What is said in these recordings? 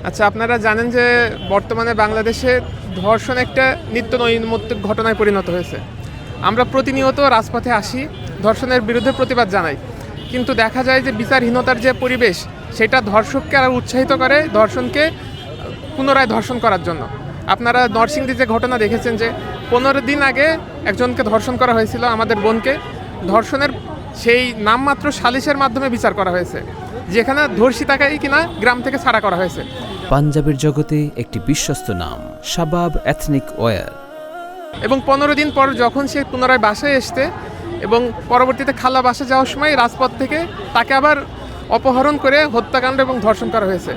আচ্ছা, আপনারা জানেন যে বর্তমানে বাংলাদেশে ধর্ষণ একটা নিত্য নৈমিত্তিক ঘটনায় পরিণত হয়েছে। আমরা প্রতিনিয়ত রাজপথে আসি, ধর্ষণের বিরুদ্ধে প্রতিবাদ জানাই, কিন্তু দেখা যায় যে বিচারহীনতার যে পরিবেশ সেটা ধর্ষককে আরও উৎসাহিত করে ধর্ষণকে পুনরায় ধর্ষণ করার জন্য। আপনারা নরসিংদী যে ঘটনা দেখেছেন যে 15 দিন আগে একজনকে ধর্ষণ করা হয়েছিল, আমাদের বোনকে। ধর্ষণের সেই নামমাত্র সালিশের মাধ্যমে বিচার করা হয়েছে, যেখানে ধর্ষিতাকেই কিনা গ্রাম থেকে ছাড়া করা হয়েছে। পাঞ্জাবের জগতে একটি বিশ্বস্ত নাম শাবাব এথনিক ওয়্যার। এবং 15 দিন পর যখন সে পুনরায় বাসায় আসতে এবং পরবর্তীতে খালা বাসা যাওয়ার সময় রাজপথ থেকে তাকে আবার অপহরণ করে হত্যাকাণ্ড এবং ধর্ষণ করা হয়েছে।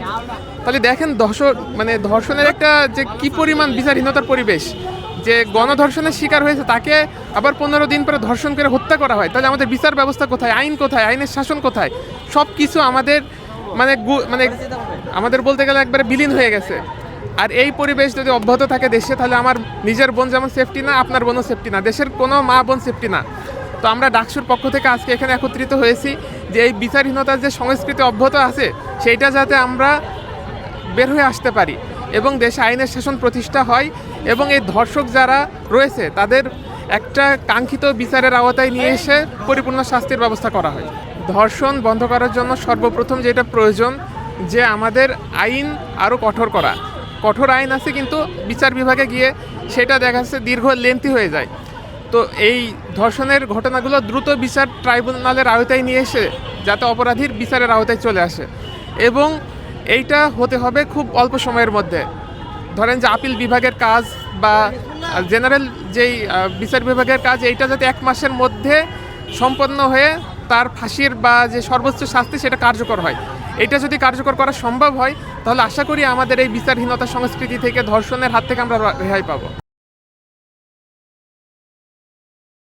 তাহলে দেখেন ধর্ষণের একটা যে কি পরিমাণ বিচারহীনতার পরিবেশ, যে গণধর্ষণের শিকার হয়েছে তাকে আবার 15 দিন পরে ধর্ষণ করে হত্যা করা হয়। তাহলে আমাদের বিচার ব্যবস্থা কোথায়, আইন কোথায়, আইনের শাসন কোথায়? সব কিছু আমাদের আমাদের বলতে গেলে একবারে বিলীন হয়ে গেছে। আর এই পরিবেশ যদি অব্যাহত থাকে দেশে, তাহলে আমার নিজের বোন যেমন সেফটি না, আপনার বোনও সেফটি না, দেশের কোনো মা বোন সেফটি না। তো আমরা ডাকসুর পক্ষ থেকে আজকে এখানে একত্রিত হয়েছি যে এই বিচারহীনতার যে সংস্কৃতি অব্যাহত আছে সেইটা যাতে আমরা বের হয়ে আসতে পারি এবং দেশে আইনের শাসন প্রতিষ্ঠা হয় এবং এই ধর্ষক যারা রয়েছে তাদের একটা কাঙ্ক্ষিত বিচারের আওতায় নিয়ে এসে পরিপূর্ণ শাস্তির ব্যবস্থা করা হয়। ধর্ষণ বন্ধ করার জন্য সর্বপ্রথম যেটা প্রয়োজন যে আমাদের আইন আরও কঠোর আইন আছে, কিন্তু বিচার বিভাগে গিয়ে সেটা দেখা যাচ্ছে দীর্ঘ লেন্থি হয়ে যায়। তো এই ধর্ষণের ঘটনাগুলো দ্রুত বিচার ট্রাইব্যুনালের আওতায় নিয়ে এসে যাতে অপরাধীর বিচারের আওতায় চলে আসে, এবং এইটা হতে হবে খুব অল্প সময়ের মধ্যে। ধরেন যে আপিল বিভাগের কাজ বা জেনারেল যেই বিচার বিভাগের কাজ, এইটা যাতে 1 মাসের মধ্যে সম্পন্ন হয়ে তার ফাঁসির বা যে সর্বোচ্চ শাস্তি সেটা কার্যকর হয়। এটা যদি কার্যকর করা সম্ভব হয় তাহলে আশা করি আমাদের এই বিচারহীনতা সংস্কৃতি থেকে, ধর্ষণের হাত থেকে আমরা রেহাই পাবো।